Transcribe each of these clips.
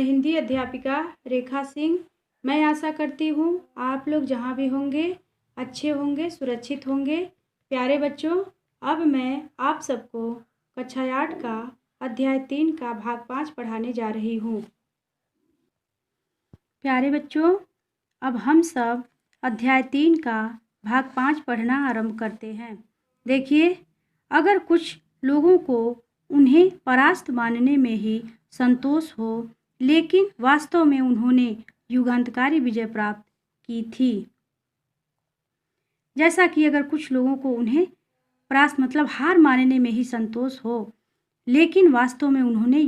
हिंदी अध्यापिका रेखा सिंह। मैं आशा करती हूँ आप लोग जहाँ भी होंगे अच्छे होंगे, सुरक्षित होंगे। प्यारे बच्चों, अब मैं आप सबको कक्षा 8 का अध्याय 3 का भाग 5 पढ़ाने जा रही हूँ। प्यारे बच्चों, अब हम सब अध्याय 3 का भाग 5 पढ़ना आरंभ करते हैं। देखिए, अगर कुछ लोगों को उन्हें परास्त मानने में ही संतोष हो, लेकिन वास्तव में उन्होंने युगांतकारी विजय प्राप्त की थी। जैसा कि अगर कुछ लोगों को उन्हें परास्त मतलब हार मानने में ही संतोष हो, लेकिन वास्तव में उन्होंने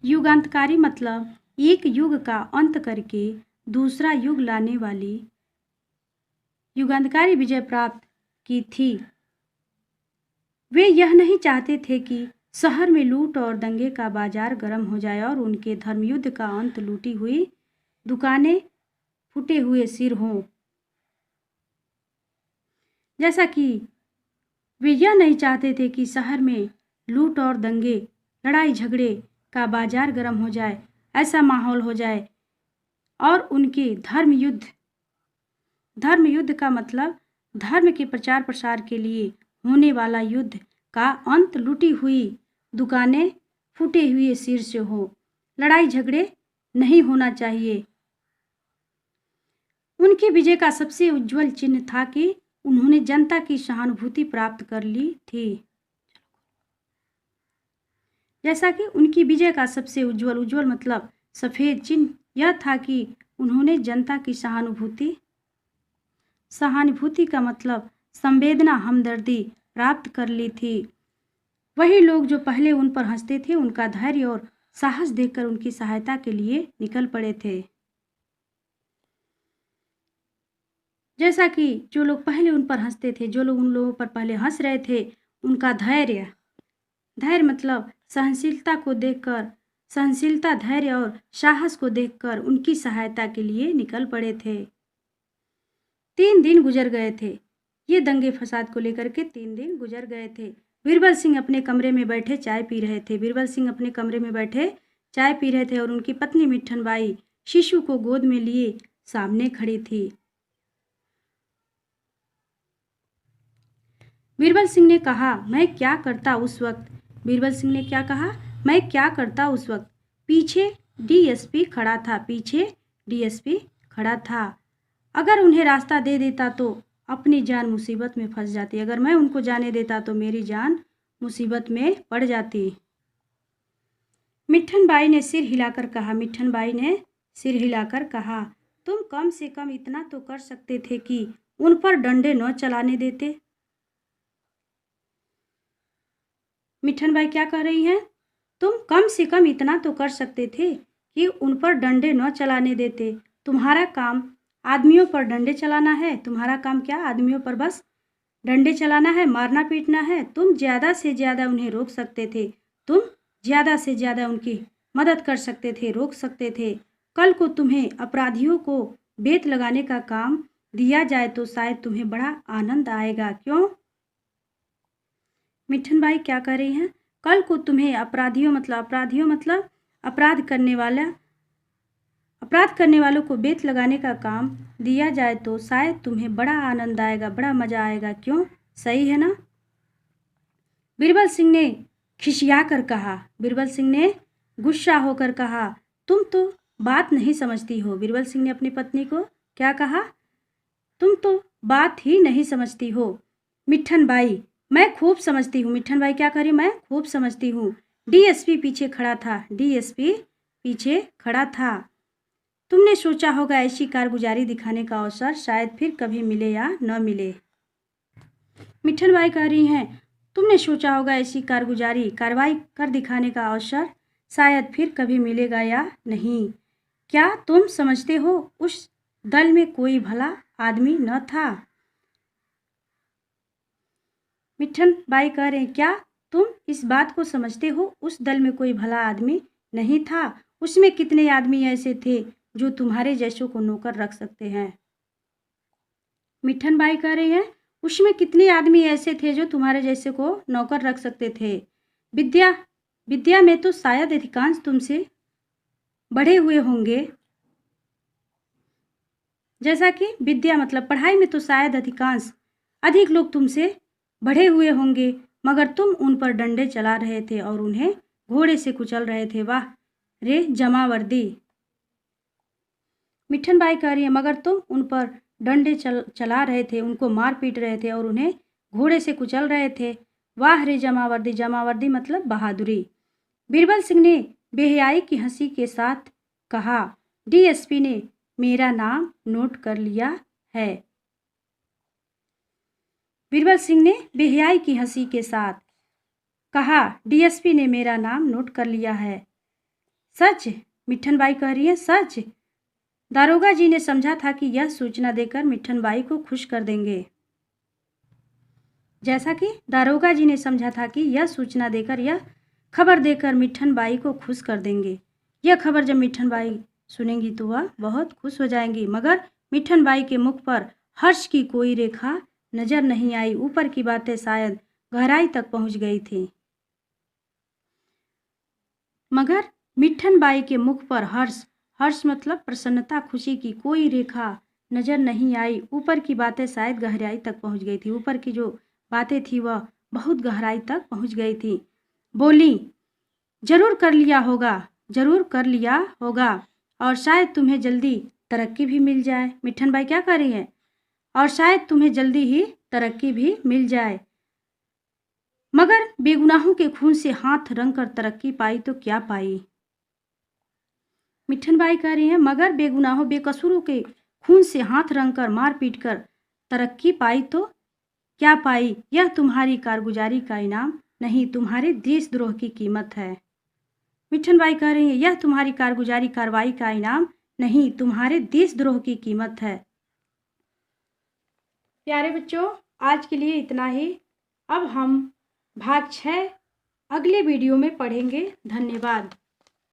युगांतकारी मतलब एक युग का अंत करके दूसरा युग लाने वाली युगांतकारी विजय प्राप्त की थी। वे यह नहीं चाहते थे कि शहर में लूट और दंगे का बाजार गर्म हो जाए और उनके धर्मयुद्ध का अंत लूटी हुई दुकानें, फूटे हुए सिर हों। जैसा कि वे यह नहीं चाहते थे कि शहर में लूट और दंगे, लड़ाई झगड़े का बाजार गर्म हो जाए, ऐसा माहौल हो जाए और उनके धर्मयुद्ध का मतलब धर्म के प्रचार प्रसार के लिए होने वाला युद्ध का अंत लूटी हुई दुकानें, फूटे हुए सिर से हो। लड़ाई झगड़े नहीं होना चाहिए। उनकी विजय का सबसे उज्जवल चिन्ह था कि उन्होंने जनता की सहानुभूति प्राप्त कर ली थी। जैसा कि उनकी विजय का सबसे उज्जवल मतलब सफेद चिन्ह यह था कि उन्होंने जनता की सहानुभूति का मतलब संवेदना, हमदर्दी प्राप्त कर ली थी। वही लोग जो पहले उन पर हंसते थे, उनका धैर्य और साहस देखकर उनकी सहायता के लिए निकल पड़े थे। जैसा कि जो लोग पहले उन पर हंसते थे, जो लोग उन लोगों पर पहले हंस रहे थे, उनका धैर्य मतलब सहनशीलता को देखकर, सहनशीलता, धैर्य और साहस को देखकर उनकी सहायता के लिए निकल पड़े थे। 3 दिन गुजर गए थे। ये दंगे फसाद को लेकर के 3 दिन गुजर गए थे। बीरबल सिंह अपने कमरे में बैठे चाय पी रहे थे। और उनकी पत्नी मिट्ठन बाई शिशु को गोद में लिए सामने खड़ी थी। बीरबल सिंह ने कहा, मैं क्या करता उस वक्त। पीछे डीएसपी खड़ा था। अगर उन्हें रास्ता दे देता तो अपनी जान मुसीबत में फंस जाती। अगर मैं उनको जाने देता तो मेरी जान मुसीबत में पड़ जाती। मिट्ठन बाई ने सिर हिलाकर कहा, तुम कम से कम इतना तो कर सकते थे कि उन पर डंडे न चलाने देते। मिट्ठन बाई क्या कह रही हैं? तुम कम से कम इतना तो कर सकते थे कि उन पर डंडे न चलाने देते। तुम्हारा काम आदमियों पर डंडे चलाना है। तुम्हारा काम क्या? आदमियों पर बस डंडे चलाना है, मारना पीटना है। तुम ज़्यादा से ज़्यादा उन्हें रोक सकते थे। तुम ज़्यादा से ज़्यादा उनकी मदद कर सकते थे, रोक सकते थे। कल को तुम्हें अपराधियों को बेत लगाने का काम दिया जाए तो शायद तुम्हें बड़ा आनंद आएगा। क्यों? मिट्ठन बाई क्या कह रही हैं? कल को तुम्हें अपराधियों मतलब अपराध करने वालों को बेत लगाने का काम दिया जाए तो शायद तुम्हें बड़ा आनंद आएगा, बड़ा मजा आएगा। क्यों? सही है ना? बीरबल सिंह ने खिसिया कर कहा, बीरबल सिंह ने गुस्सा होकर कहा, तुम तो बात नहीं समझती हो। बीरबल सिंह ने अपनी पत्नी को क्या कहा? तुम तो बात ही नहीं समझती हो। मिट्ठन बाई, मैं खूब समझती हूँ। मिट्ठन बाई क्या करी? मैं खूब समझती हूँ। डीएसपी पीछे खड़ा था। तुमने सोचा होगा ऐसी कारगुजारी दिखाने का अवसर शायद फिर कभी मिले या न मिले। मिट्ठन बाई कह रही हैं, तुमने सोचा होगा ऐसी कार्रवाई कर दिखाने का अवसर शायद फिर कभी मिलेगा या नहीं। क्या तुम समझते हो उस दल में कोई भला आदमी न था? मिट्ठन बाई कह रहे हैं, क्या तुम इस बात को समझते हो उस दल में कोई भला आदमी नहीं था? उसमें कितने आदमी ऐसे थे जो तुम्हारे जैसों को नौकर रख सकते हैं? मिट्ठन बाई कह रही हैं, उसमें कितने आदमी ऐसे थे जो तुम्हारे जैसे को नौकर रख सकते थे। विद्या में तो शायद अधिकांश तुमसे बढ़े हुए होंगे। जैसा कि विद्या मतलब पढ़ाई में तो शायद अधिक लोग तुमसे बढ़े हुए होंगे, मगर तुम उन पर डंडे चला रहे थे और उन्हें घोड़े से कुचल रहे थे। वाह रे जमावर्दी। मिठन बाई कह रही है मगर तुम उन पर डंडे चला रहे थे, उनको मार पीट रहे थे और उन्हें घोड़े से कुचल रहे थे। वाह रे जमावर्दी। जमावर्दी मतलब बहादुरी। बीरबल सिंह ने बेहयाई की हंसी के साथ कहा, डीएसपी ने मेरा नाम नोट कर लिया है। बीरबल सिंह ने बेहयाई की हंसी के साथ कहा, डीएसपी ने मेरा नाम नोट कर लिया है। सच? मिठन बाई कह रही है, सच? दारोगा जी ने समझा था कि यह सूचना देकर मिठन बाई को खुश कर देंगे। जैसा कि दारोगा जी ने समझा था कि यह सूचना देकर, यह खबर देकर मिठन बाई को खुश कर देंगे। यह खबर जब मिठन बाई सुनेंगी तो वह बहुत खुश हो जाएंगी, मगर मिठन बाई के मुख पर हर्ष की कोई रेखा नजर नहीं आई। ऊपर की बातें शायद गहराई तक पहुंच गई थी, मगर मिठन बाई के मुख पर हर्ष मतलब प्रसन्नता, खुशी की कोई रेखा नजर नहीं आई। ऊपर की बातें शायद गहराई तक पहुंच गई थी। ऊपर की जो बातें थी वह बहुत गहराई तक पहुंच गई थी। बोली, जरूर कर लिया होगा और शायद तुम्हें जल्दी तरक्की भी मिल जाए। मिठन बाई क्या कह रही है? और शायद तुम्हें जल्दी ही तरक्की भी मिल जाए। मगर बेगुनाहों के खून से हाथ रंग कर तरक्की पाई तो क्या पाई? मिठन बाई कह रही हैं, मगर बेगुनाहों बेकसूरों के खून से हाथ रंग कर मार पीट कर तरक्की पाई तो क्या पाई? यह तुम्हारी कारगुजारी का इनाम नहीं, तुम्हारे देशद्रोह की कीमत है। मिठन बाई कह रही है, यह तुम्हारी कारगुजारी कार्रवाई का इनाम नहीं, तुम्हारे देशद्रोह की कीमत है। प्यारे बच्चों, आज के लिए इतना ही। अब हम भाग 6 अगले वीडियो में पढ़ेंगे। धन्यवाद।